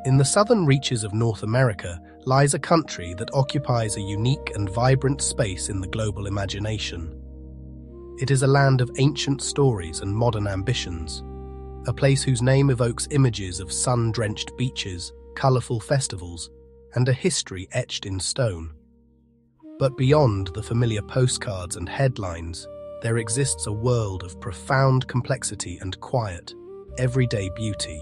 In the southern reaches of North America lies a country that occupies a unique and vibrant space in the global imagination. It is a land of ancient stories and modern ambitions, a place whose name evokes images of sun-drenched beaches, colorful festivals, and a history etched in stone. But beyond the familiar postcards and headlines, there exists a world of profound complexity and quiet, everyday beauty.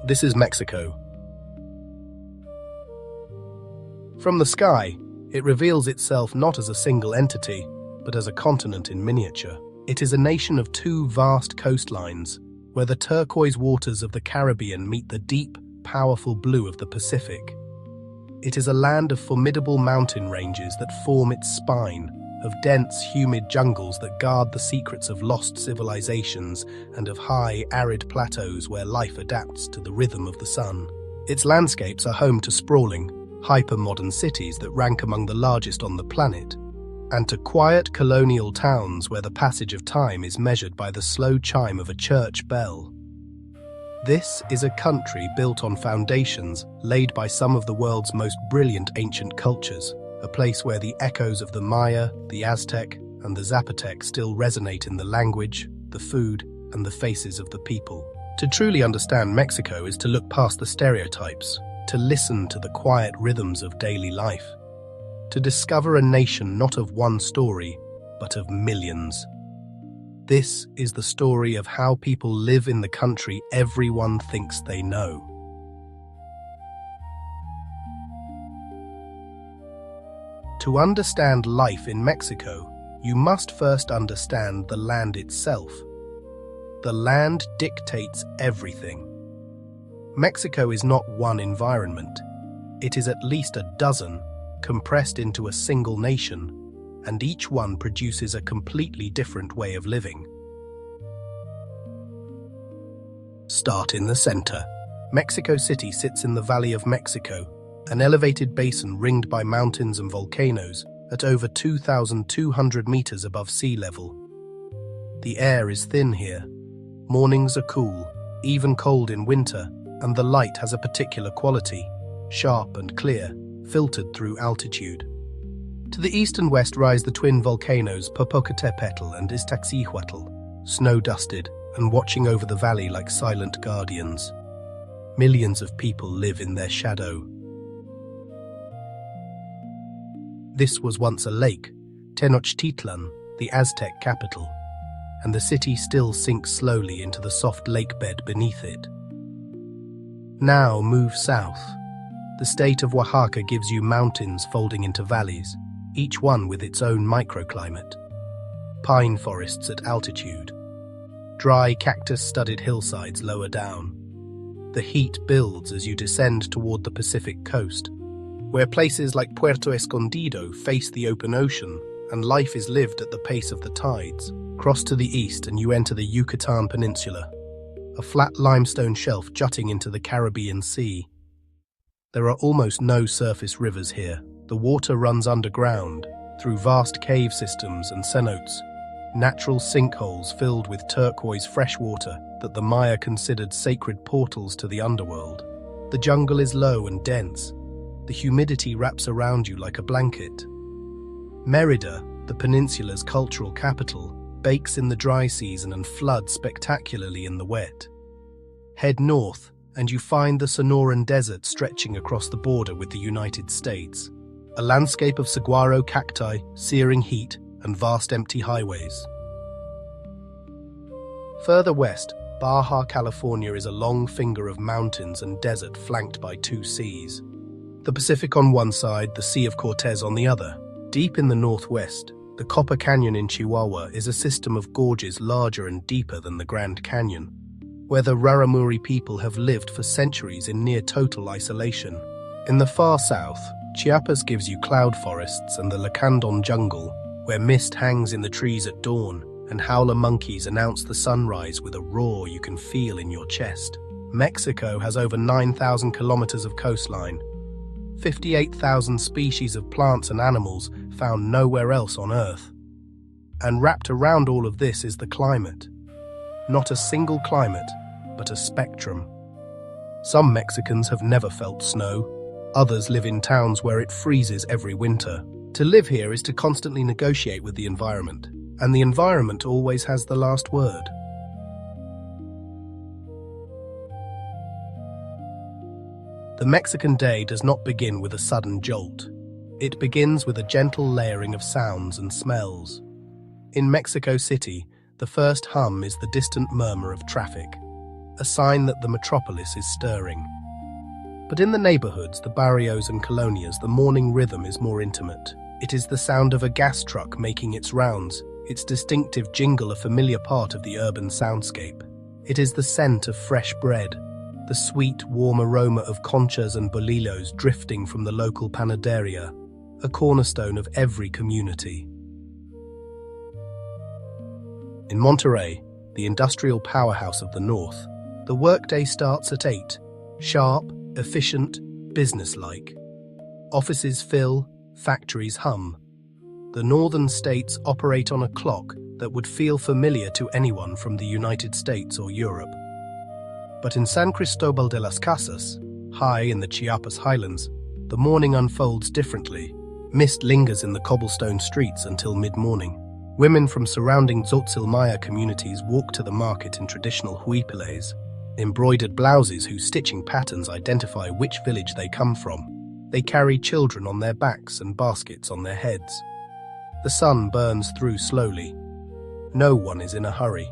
This is Mexico. From the sky, it reveals itself not as a single entity, but as a continent in miniature. It is a nation of two vast coastlines, where the turquoise waters of the Caribbean meet the deep, powerful blue of the Pacific. It is a land of formidable mountain ranges that form its spine, of dense, humid jungles that guard the secrets of lost civilizations, and of high, arid plateaus where life adapts to the rhythm of the sun. Its landscapes are home to sprawling, hyper-modern cities that rank among the largest on the planet, and to quiet colonial towns where the passage of time is measured by the slow chime of a church bell. This is a country built on foundations laid by some of the world's most brilliant ancient cultures, a place where the echoes of the Maya, the Aztec, and the Zapotec still resonate in the language, the food, and the faces of the people. To truly understand Mexico is to look past the stereotypes, to listen to the quiet rhythms of daily life, to discover a nation not of one story, but of millions. This is the story of how people live in the country everyone thinks they know. To understand life in Mexico, you must first understand the land itself. The land dictates everything. Mexico is not one environment. It is at least a dozen, compressed into a single nation, and each one produces a completely different way of living. Start in the center. Mexico City sits in the Valley of Mexico, an elevated basin ringed by mountains and volcanoes at over 2,200 meters above sea level. The air is thin here. Mornings are cool, even cold in winter, and the light has a particular quality, sharp and clear, filtered through altitude. To the east and west rise the twin volcanoes Popocatépetl and Iztaccíhuatl, snow-dusted and watching over the valley like silent guardians. Millions of people live in their shadow. This was once a lake, Tenochtitlan, the Aztec capital, and the city still sinks slowly into the soft lake bed beneath it. Now move south. The state of Oaxaca gives you mountains folding into valleys, each one with its own microclimate. Pine forests at altitude, dry cactus-studded hillsides lower down. The heat builds as you descend toward the Pacific coast, where places like Puerto Escondido face the open ocean and life is lived at the pace of the tides. Cross to the east and you enter the Yucatán Peninsula, a flat limestone shelf jutting into the Caribbean Sea. There are almost no surface rivers here. The water runs underground, through vast cave systems and cenotes, natural sinkholes filled with turquoise freshwater that the Maya considered sacred portals to the underworld. The jungle is low and dense. The humidity wraps around you like a blanket. Mérida, the peninsula's cultural capital, bakes in the dry season and floods spectacularly in the wet. Head north, and you find the Sonoran Desert stretching across the border with the United States, a landscape of saguaro cacti, searing heat, and vast empty highways. Further west, Baja California is a long finger of mountains and desert flanked by two seas. The Pacific on one side, the Sea of Cortez on the other. Deep in the northwest, the Copper Canyon in Chihuahua is a system of gorges larger and deeper than the Grand Canyon, where the Rarámuri people have lived for centuries in near total isolation. In the far south, Chiapas gives you cloud forests and the Lacandon jungle, where mist hangs in the trees at dawn and howler monkeys announce the sunrise with a roar you can feel in your chest. Mexico has over 9,000 kilometers of coastline, 58,000 species of plants and animals found nowhere else on Earth. And wrapped around all of this is the climate. Not a single climate, but a spectrum. Some Mexicans have never felt snow. Others live in towns where it freezes every winter. To live here is to constantly negotiate with the environment, and the environment always has the last word. The Mexican day does not begin with a sudden jolt. It begins with a gentle layering of sounds and smells. In Mexico City, the first hum is the distant murmur of traffic, a sign that the metropolis is stirring. But in the neighborhoods, the barrios and colonias, the morning rhythm is more intimate. It is the sound of a gas truck making its rounds, its distinctive jingle a familiar part of the urban soundscape. It is the scent of fresh bread, the sweet, warm aroma of conchas and bolillos drifting from the local panaderia, a cornerstone of every community. In Monterrey, the industrial powerhouse of the north, the workday starts at 8, sharp, efficient, businesslike. Offices fill, factories hum. The northern states operate on a clock that would feel familiar to anyone from the United States or Europe. But in San Cristobal de las Casas, high in the Chiapas highlands, the morning unfolds differently. Mist lingers in the cobblestone streets until mid-morning. Women from surrounding Tzotzil Maya communities walk to the market in traditional huipiles, embroidered blouses whose stitching patterns identify which village they come from. They carry children on their backs and baskets on their heads. The sun burns through slowly. No one is in a hurry.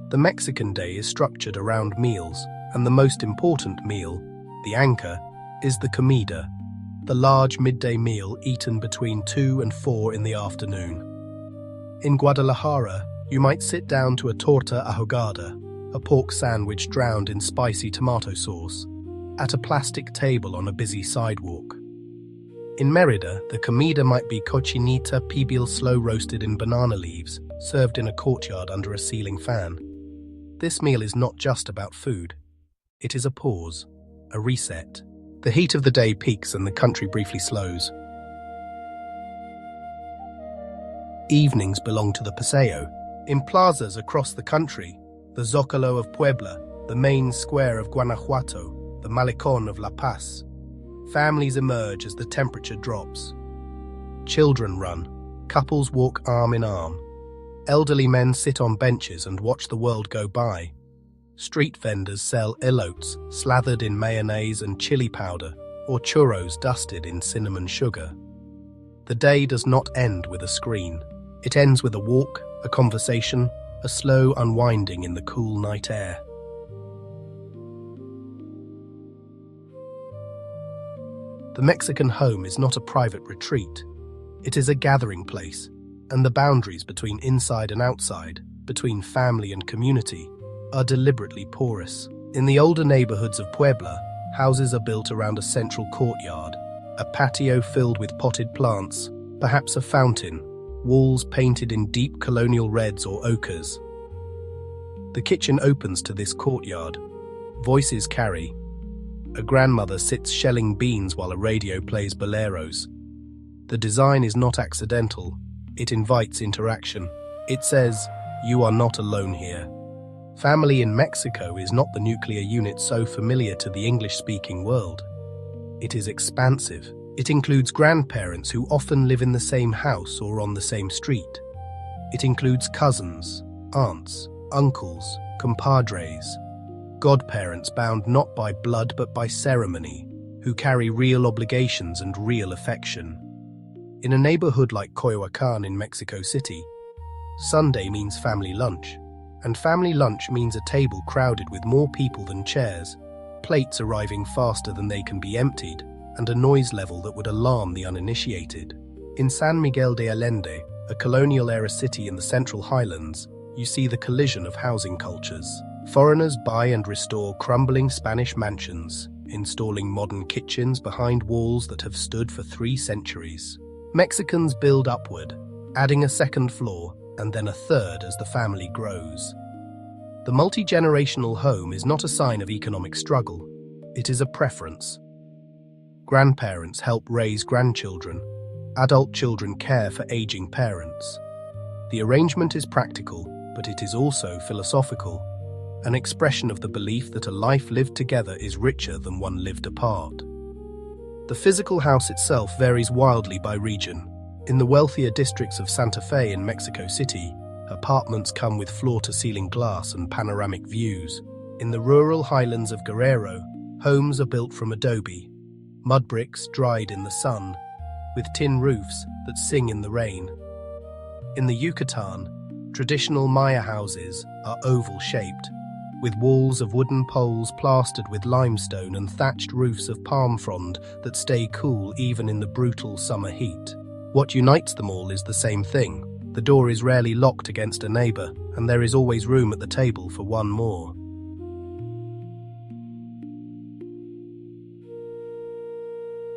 The Mexican day is structured around meals, and the most important meal, the anchor, is the comida, the large midday meal eaten between 2 and 4 in the afternoon. In Guadalajara, you might sit down to a torta ahogada, a pork sandwich drowned in spicy tomato sauce, at a plastic table on a busy sidewalk. In Merida, the comida might be cochinita pibil slow-roasted in banana leaves, served in a courtyard under a ceiling fan. This meal is not just about food. It is a pause, a reset. The heat of the day peaks and the country briefly slows. Evenings belong to the paseo. In plazas across the country, the Zócalo of Puebla, the main square of Guanajuato, the Malecón of La Paz, families emerge as the temperature drops. Children run, couples walk arm in arm. Elderly men sit on benches and watch the world go by. Street vendors sell elotes slathered in mayonnaise and chili powder, or churros dusted in cinnamon sugar. The day does not end with a screen. It ends with a walk, a conversation, a slow unwinding in the cool night air. The Mexican home is not a private retreat. It is a gathering place, and the boundaries between inside and outside, between family and community, are deliberately porous. In the older neighborhoods of Puebla, houses are built around a central courtyard, a patio filled with potted plants, perhaps a fountain, walls painted in deep colonial reds or ochres. The kitchen opens to this courtyard. Voices carry. A grandmother sits shelling beans while a radio plays boleros. The design is not accidental. It invites interaction. It says, "You are not alone here." Family in Mexico is not the nuclear unit so familiar to the English-speaking world. It is expansive. It includes grandparents who often live in the same house or on the same street. It includes cousins, aunts, uncles, compadres, godparents bound not by blood but by ceremony, who carry real obligations and real affection. In a neighborhood like Coyoacán in Mexico City, Sunday means family lunch. And family lunch means a table crowded with more people than chairs, plates arriving faster than they can be emptied, and a noise level that would alarm the uninitiated. In San Miguel de Allende, a colonial-era city in the Central Highlands, you see the collision of housing cultures. Foreigners buy and restore crumbling Spanish mansions, installing modern kitchens behind walls that have stood for 3 centuries. Mexicans build upward, adding a second floor, and then a third as the family grows. The multi-generational home is not a sign of economic struggle. It is a preference. Grandparents help raise grandchildren. Adult children care for aging parents. The arrangement is practical, but it is also philosophical. an expression of the belief that a life lived together is richer than one lived apart. The physical house itself varies wildly by region. In the wealthier districts of Santa Fe in Mexico City, apartments come with floor-to-ceiling glass and panoramic views. In the rural highlands of Guerrero, homes are built from adobe, mud bricks dried in the sun, with tin roofs that sing in the rain. In the Yucatán, traditional Maya houses are oval-shaped, with walls of wooden poles plastered with limestone and thatched roofs of palm frond that stay cool even in the brutal summer heat. What unites them all is the same thing. The door is rarely locked against a neighbor, and there is always room at the table for one more.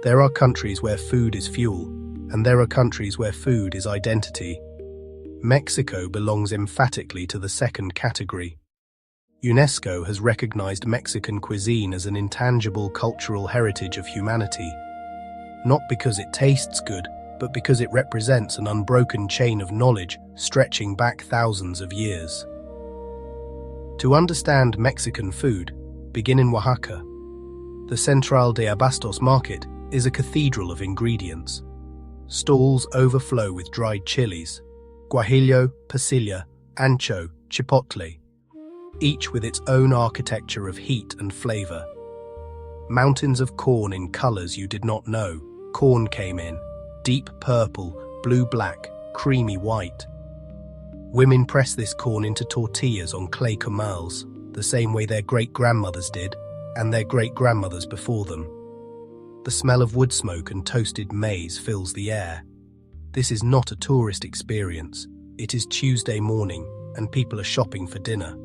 There are countries where food is fuel, and there are countries where food is identity. Mexico belongs emphatically to the second category. UNESCO has recognized Mexican cuisine as an intangible cultural heritage of humanity, not because it tastes good, but because it represents an unbroken chain of knowledge stretching back thousands of years. To understand Mexican food, begin in Oaxaca. The Central de Abastos market is a cathedral of ingredients. Stalls overflow with dried chilies, guajillo, pasilla, ancho, chipotle, each with its own architecture of heat and flavor. Mountains of corn in colors you did not know. Corn came in, deep purple, blue-black, creamy white. Women press this corn into tortillas on clay comals, the same way their great-grandmothers did, and their great-grandmothers before them. The smell of wood smoke and toasted maize fills the air. This is not a tourist experience. It is Tuesday morning, and people are shopping for dinner.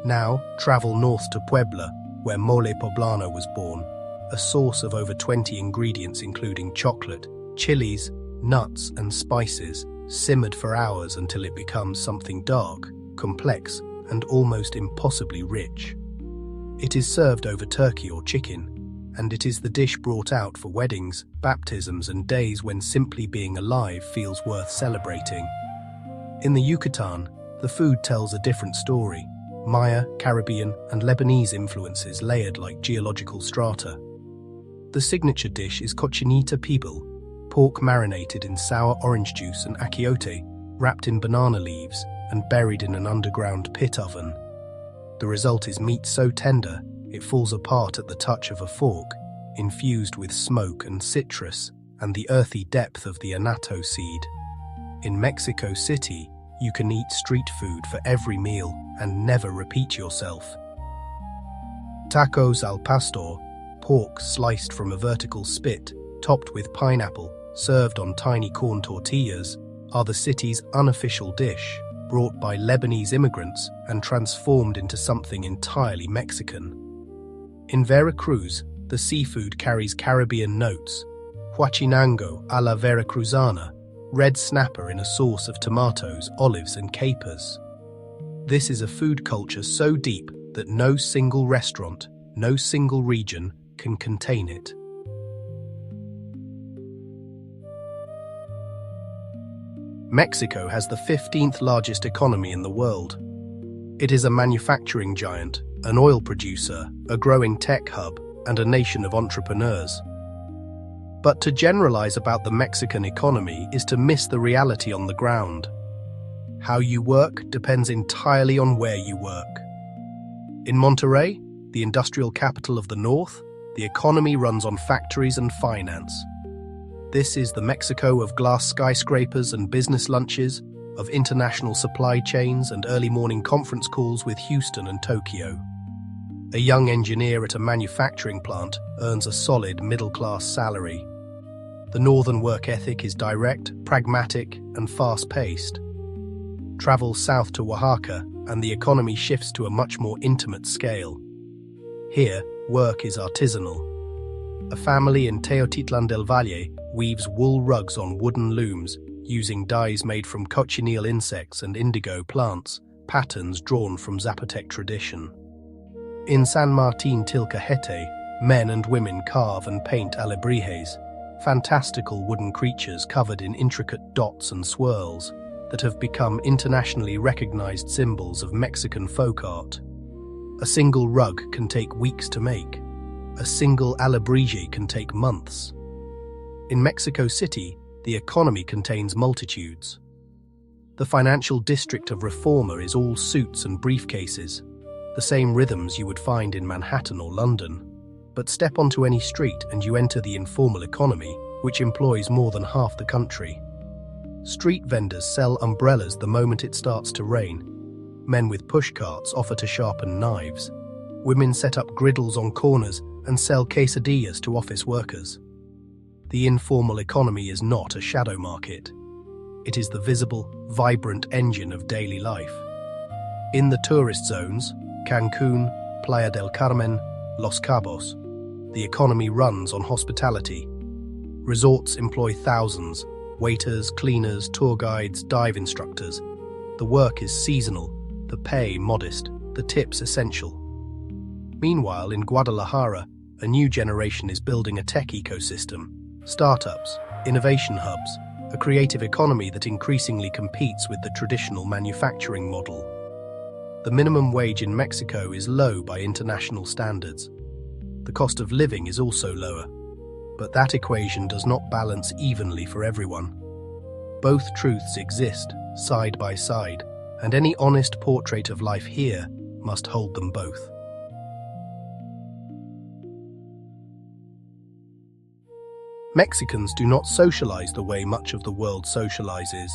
Now, travel north to Puebla, where mole poblano was born, a source of over 20 ingredients including chocolate, chilies, nuts, and spices, simmered for hours until it becomes something dark, complex, and almost impossibly rich. It is served over turkey or chicken, and it is the dish brought out for weddings, baptisms, and days when simply being alive feels worth celebrating. In the Yucatán, the food tells a different story. Maya, Caribbean, and Lebanese influences layered like geological strata. The signature dish is cochinita pibil, pork marinated in sour orange juice and achiote, wrapped in banana leaves and buried in an underground pit oven. The result is meat so tender, it falls apart at the touch of a fork, infused with smoke and citrus and the earthy depth of the annatto seed. In Mexico City, you can eat street food for every meal and never repeat yourself. Tacos al pastor, pork sliced from a vertical spit, topped with pineapple, served on tiny corn tortillas, are the city's unofficial dish, brought by Lebanese immigrants and transformed into something entirely Mexican. In Veracruz, the seafood carries Caribbean notes: huachinango a la veracruzana, red snapper in a sauce of tomatoes, olives, and capers. This is a food culture so deep that no single restaurant, no single region can contain it. Mexico has the 15th largest economy in the world. It is a manufacturing giant, an oil producer, a growing tech hub, and a nation of entrepreneurs. But to generalize about the Mexican economy is to miss the reality on the ground. How you work depends entirely on where you work. In Monterrey, the industrial capital of the north, the economy runs on factories and finance. This is the Mexico of glass skyscrapers and business lunches, of international supply chains and early morning conference calls with Houston and Tokyo. A young engineer at a manufacturing plant earns a solid middle-class salary. The northern work ethic is direct, pragmatic, and fast-paced. Travel south to Oaxaca, and the economy shifts to a much more intimate scale. Here, work is artisanal. A family in Teotitlan del Valle weaves wool rugs on wooden looms, using dyes made from cochineal insects and indigo plants, patterns drawn from Zapotec tradition. In San Martin Tilcajete, men and women carve and paint alebrijes, fantastical wooden creatures covered in intricate dots and swirls that have become internationally recognized symbols of Mexican folk art. A single rug can take weeks to make. A single alebrije can take months. In Mexico City, the economy contains multitudes. The financial district of Reforma is all suits and briefcases, the same rhythms you would find in Manhattan or London. But step onto any street and you enter the informal economy, which employs more than half the country. Street vendors sell umbrellas the moment it starts to rain. Men with pushcarts offer to sharpen knives. Women set up griddles on corners and sell quesadillas to office workers. The informal economy is not a shadow market. It is the visible, vibrant engine of daily life. In the tourist zones, Cancun, Playa del Carmen, Los Cabos, the economy runs on hospitality. Resorts employ thousands: waiters, cleaners, tour guides, dive instructors. The work is seasonal, the pay modest, the tips essential. Meanwhile, in Guadalajara, a new generation is building a tech ecosystem, startups, innovation hubs, a creative economy that increasingly competes with the traditional manufacturing model. The minimum wage in Mexico is low by international standards. The cost of living is also lower, but that equation does not balance evenly for everyone. Both truths exist, side by side, and any honest portrait of life here must hold them both. Mexicans do not socialize the way much of the world socializes.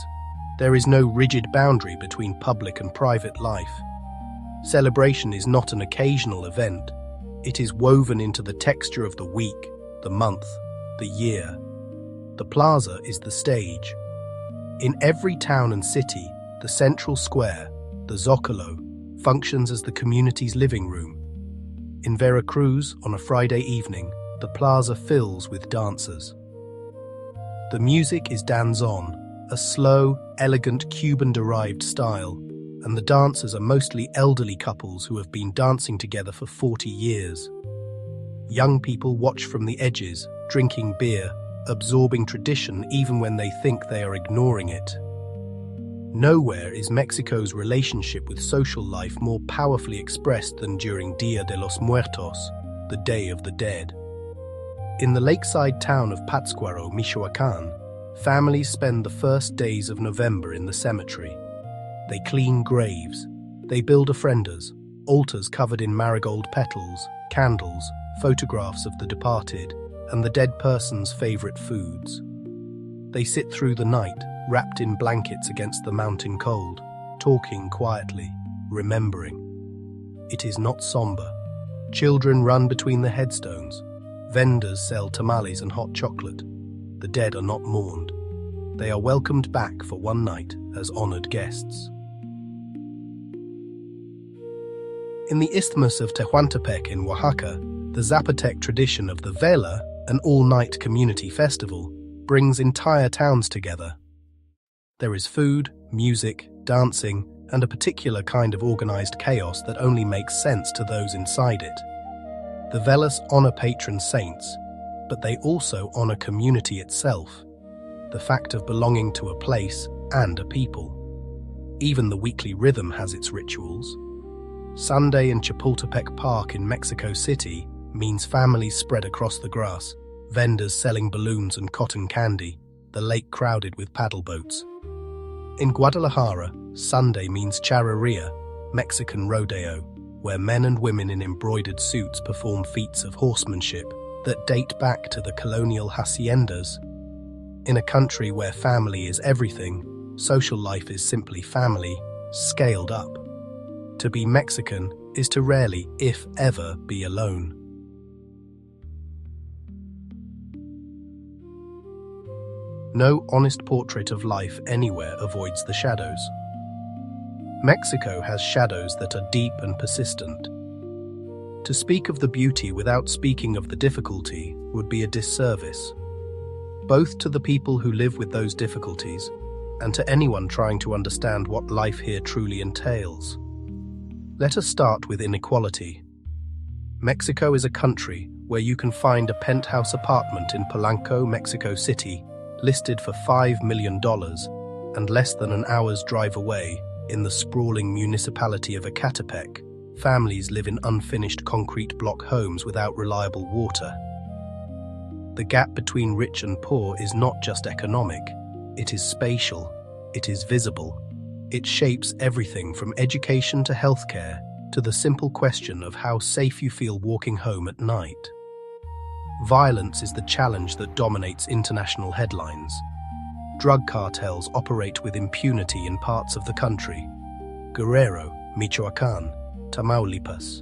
There is no rigid boundary between public and private life. Celebration is not an occasional event. It is woven into the texture of the week, the month, the year. The plaza is the stage. In every town and city, the central square, the Zócalo, functions as the community's living room. In Veracruz, on a Friday evening, the plaza fills with dancers. The music is danzón, a slow, elegant Cuban-derived style, and the dancers are mostly elderly couples who have been dancing together for 40 years. Young people watch from the edges, drinking beer, absorbing tradition even when they think they are ignoring it. Nowhere is Mexico's relationship with social life more powerfully expressed than during Dia de los Muertos, the Day of the Dead. In the lakeside town of Pátzcuaro, Michoacán, families spend the first days of November in the cemetery. They clean graves. They build ofrendas, altars covered in marigold petals, candles, photographs of the departed, and the dead person's favorite foods. They sit through the night, wrapped in blankets against the mountain cold, talking quietly, remembering. It is not somber. Children run between the headstones. Vendors sell tamales and hot chocolate. The dead are not mourned. They are welcomed back for one night as honored guests. In the Isthmus of Tehuantepec in Oaxaca, the Zapotec tradition of the Vela, an all-night community festival, brings entire towns together. There is food, music, dancing, and a particular kind of organized chaos that only makes sense to those inside it. The Velas honor patron saints, but they also honor community itself, the fact of belonging to a place and a people. Even the weekly rhythm has its rituals. Sunday in Chapultepec Park in Mexico City means families spread across the grass, vendors selling balloons and cotton candy, the lake crowded with paddle boats. In Guadalajara, Sunday means charreria, Mexican rodeo, where men and women in embroidered suits perform feats of horsemanship that date back to the colonial haciendas. In a country where family is everything, social life is simply family, scaled up. To be Mexican is to rarely, if ever, be alone. No honest portrait of life anywhere avoids the shadows. Mexico has shadows that are deep and persistent. To speak of the beauty without speaking of the difficulty would be a disservice, both to the people who live with those difficulties and to anyone trying to understand what life here truly entails. Let us start with inequality. Mexico is a country where you can find a penthouse apartment in Polanco, Mexico City, listed for $5 million, and less than an hour's drive away, in the sprawling municipality of Ecatepec, Families live in unfinished concrete block homes without reliable water. The gap between rich and poor is not just economic, it is spatial, it is visible. It shapes everything from education to healthcare, to the simple question of how safe you feel walking home at night. Violence is the challenge that dominates international headlines. Drug cartels operate with impunity in parts of the country. Guerrero, Michoacán, Tamaulipas.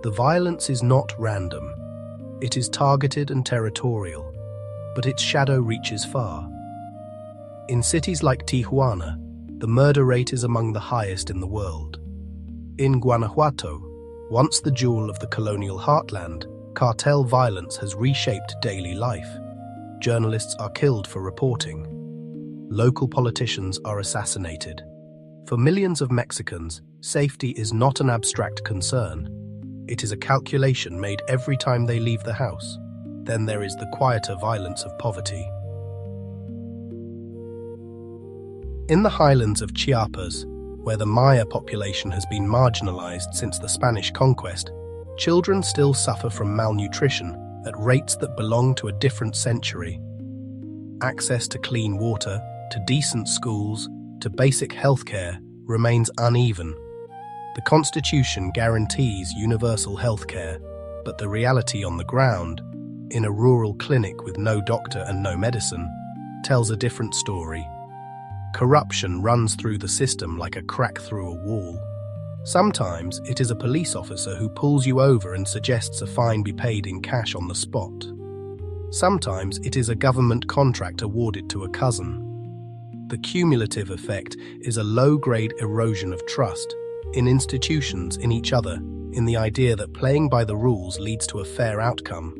The violence is not random. It is targeted and territorial, but its shadow reaches far. In cities like Tijuana, the murder rate is among the highest in the world. In Guanajuato, once the jewel of the colonial heartland, cartel violence has reshaped daily life. Journalists are killed for reporting. Local politicians are assassinated. For millions of Mexicans, safety is not an abstract concern. It is a calculation made every time they leave the house. Then there is the quieter violence of poverty. In the highlands of Chiapas, where the Maya population has been marginalized since the Spanish conquest, children still suffer from malnutrition at rates that belong to a different century. Access to clean water, to decent schools, to basic healthcare remains uneven. The Constitution guarantees universal healthcare, but the reality on the ground, in a rural clinic with no doctor and no medicine, tells a different story. Corruption runs through the system like a crack through a wall. Sometimes it is a police officer who pulls you over and suggests a fine be paid in cash on the spot. Sometimes it is a government contract awarded to a cousin. The cumulative effect is a low-grade erosion of trust in institutions, in each other, in the idea that playing by the rules leads to a fair outcome.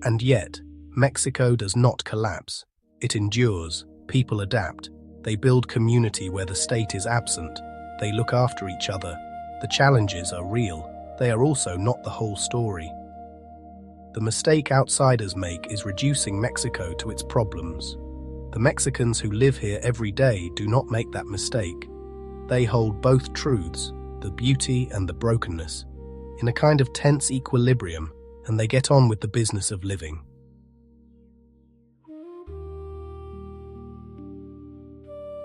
And yet, Mexico does not collapse. It endures. People adapt. They build community where the state is absent. They look after each other. The challenges are real. They are also not the whole story. The mistake outsiders make is reducing Mexico to its problems. The Mexicans who live here every day do not make that mistake. They hold both truths, the beauty and the brokenness, in a kind of tense equilibrium, and they get on with the business of living.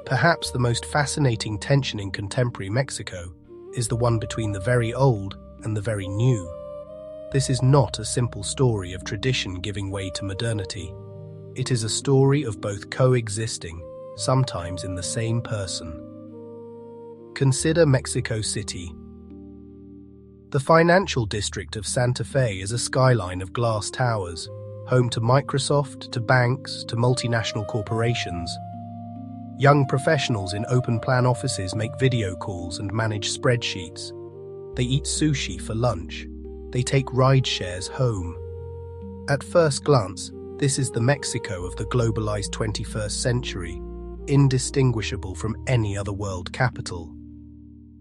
Perhaps the most fascinating tension in contemporary Mexico is the one between the very old and the very new. This is not a simple story of tradition giving way to modernity. It is a story of both coexisting, sometimes in the same person. Consider Mexico City. The financial district of Santa Fe is a skyline of glass towers, home to Microsoft, to banks, to multinational corporations. Young professionals in open-plan offices make video calls and manage spreadsheets. They eat sushi for lunch. They take ride shares home. At first glance, this is the Mexico of the globalized 21st century, indistinguishable from any other world capital.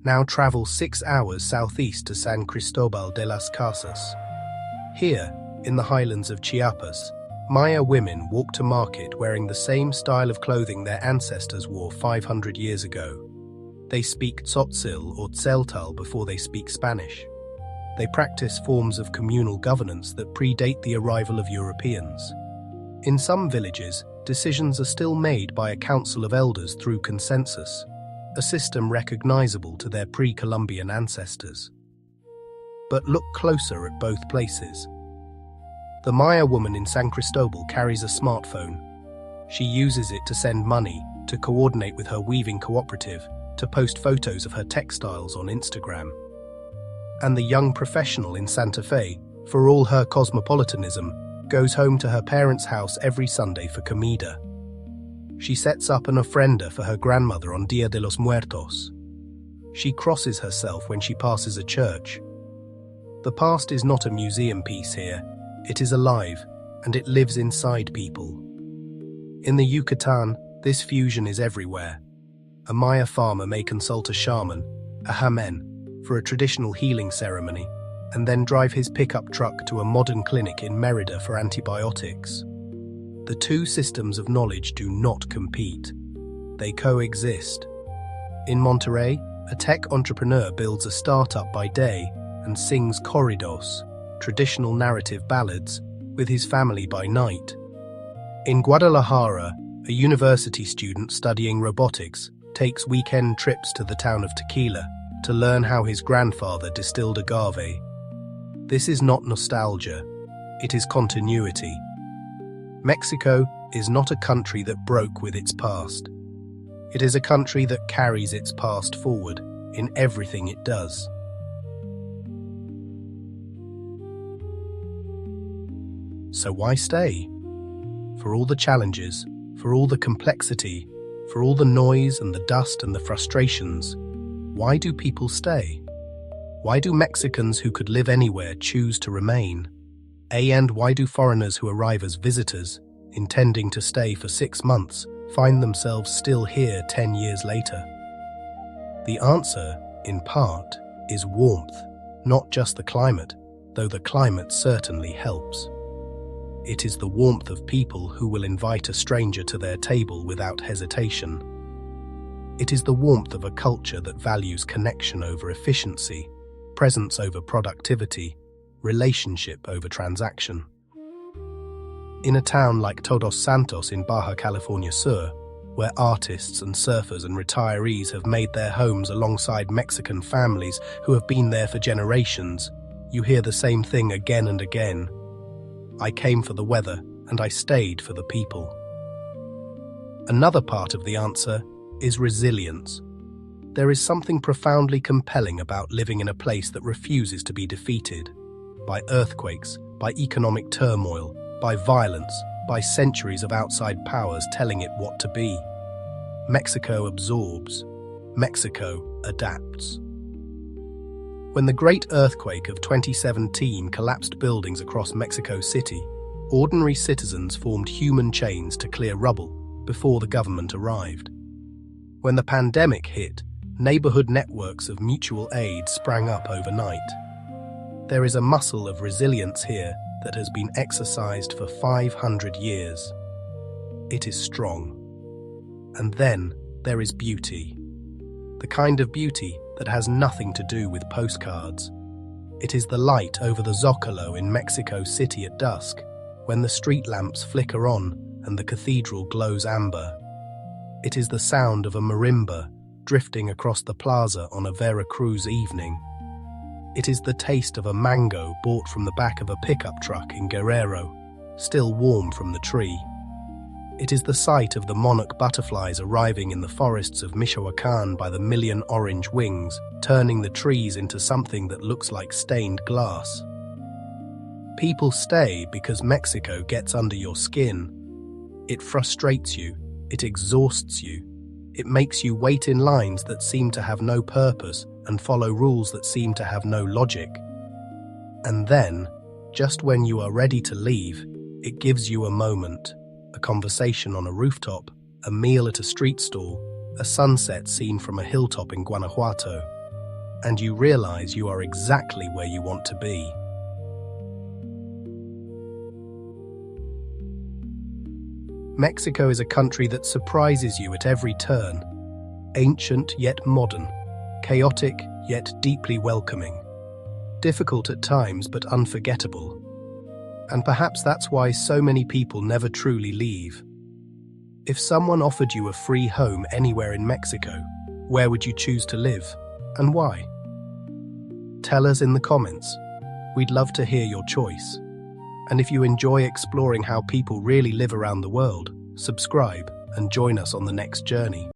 Now travel 6 hours southeast to San Cristobal de las Casas. Here, in the highlands of Chiapas, Maya women walk to market wearing the same style of clothing their ancestors wore 500 years ago. They speak tzotzil or tzeltal before they speak Spanish. They practice forms of communal governance that predate the arrival of Europeans. In some villages, decisions are still made by a council of elders through consensus, a system recognizable to their pre-Columbian ancestors. But look closer at both places. The Maya woman in San Cristobal carries a smartphone. She uses it to send money, to coordinate with her weaving cooperative, to post photos of her textiles on Instagram. And the young professional in Santa Fe, for all her cosmopolitanism, goes home to her parents' house every Sunday for comida. She sets up an ofrenda for her grandmother on Dia de los Muertos. She crosses herself when she passes a church. The past is not a museum piece here. It is alive, and it lives inside people. In the Yucatán, this fusion is everywhere. A Maya farmer may consult a shaman, a hamen, for a traditional healing ceremony, and then drive his pickup truck to a modern clinic in Mérida for antibiotics. The two systems of knowledge do not compete. They coexist. In Monterrey, A tech entrepreneur builds a startup by day and sings corridos, traditional narrative ballads, with his family by night. In Guadalajara, a university student studying robotics takes weekend trips to the town of Tequila to learn how his grandfather distilled agave. This is not nostalgia, it is continuity. Mexico is not a country that broke with its past. It is a country that carries its past forward in everything it does. So why stay? For all the challenges, for all the complexity, for all the noise and the dust and the frustrations, why do people stay? Why do Mexicans who could live anywhere choose to remain? And why do foreigners who arrive as visitors, intending to stay for 6 months, find themselves still here 10 years later? The answer, in part, is warmth, not just the climate, though the climate certainly helps. It is the warmth of people who will invite a stranger to their table without hesitation. It is the warmth of a culture that values connection over efficiency, presence over productivity, relationship over transaction. In a town like Todos Santos in Baja California Sur, where artists and surfers and retirees have made their homes alongside Mexican families who have been there for generations, you hear the same thing again and again. I came for the weather, and I stayed for the people. Another part of the answer is resilience. There is something profoundly compelling about living in a place that refuses to be defeated by earthquakes, by economic turmoil, by violence, by centuries of outside powers telling it what to be. Mexico absorbs. Mexico adapts. When the great earthquake of 2017 collapsed buildings across Mexico City, ordinary citizens formed human chains to clear rubble before the government arrived. When the pandemic hit, neighborhood networks of mutual aid sprang up overnight. There is a muscle of resilience here that has been exercised for 500 years. It is strong. And then there is beauty. The kind of beauty that has nothing to do with postcards. It is the light over the Zocalo in Mexico City at dusk, when the street lamps flicker on and the cathedral glows amber. It is the sound of a marimba drifting across the plaza on a Veracruz evening. It is the taste of a mango bought from the back of a pickup truck in Guerrero, still warm from the tree. It is the sight of the monarch butterflies arriving in the forests of Michoacán by the million orange wings, turning the trees into something that looks like stained glass. People stay because Mexico gets under your skin. It frustrates you, it exhausts you, it makes you wait in lines that seem to have no purpose and follow rules that seem to have no logic. And then, just when you are ready to leave, it gives you a moment. A conversation on a rooftop, a meal at a street stall, a sunset seen from a hilltop in Guanajuato, and you realize you are exactly where you want to be. Mexico is a country that surprises you at every turn. Ancient yet modern, chaotic yet deeply welcoming, difficult at times but unforgettable. And perhaps that's why so many people never truly leave. If someone offered you a free home anywhere in Mexico, where would you choose to live, and why? Tell us in the comments. We'd love to hear your choice. And if you enjoy exploring how people really live around the world, subscribe and join us on the next journey.